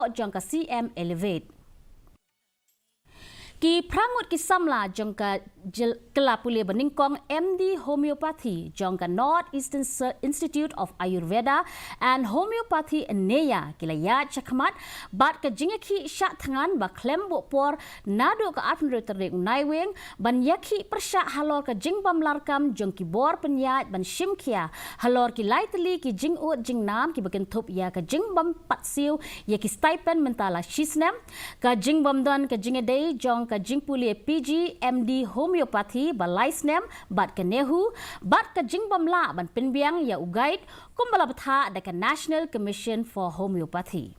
jong ka CM elevate Ki prangut ki Samla jong ka Pule beningkong MD Homeopathy jong ka North Eastern Institute of Ayurveda and Homeopathy Neiah kilaya chakmat bat ka Jingeh Shah Thngan ba klem por nado ka atmru terik naiwing ban yaki persya Halor ka jingbam larkam jong ki bor penyat ban Shimkhia Halor ki laiteli ki jingut jingnam ki bekentup ya ka jingbam patsiu ya ki stipend mentala shisnem ka jingbam don ka Jingeh jong ka Pule PG MD Homeopathy ba laisnem bat ka nehu bat ka jingbam la ban penbiang ya ugaid kumbala betha da ka National Commission for Homeopathy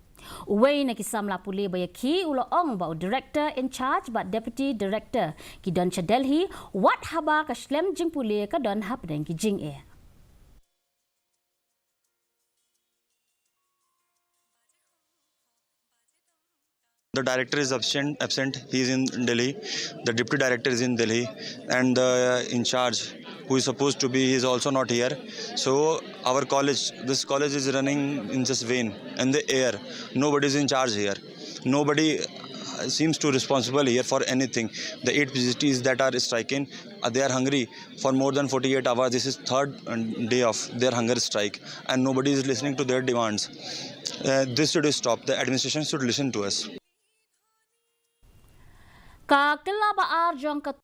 Uway na ki Samla Pule ba yaki uloong ba director in charge ba deputy director ki don cha Delhi wat haba ka shlem jing Pule ka don hapdeng ki Jingeh The director is absent. He is in Delhi. The deputy director is in Delhi, and the in charge, who is supposed to be, he is also not here. So our college, this college is running in just vain, in the air. Nobody is in charge here. Nobody seems to responsible here for anything. The 8 PGTs that are striking, they are hungry for more than 48 hours. This is third day of their hunger strike, and nobody is listening to their demands. This should stop. The administration should listen to us. Ka kelaba ar jong ka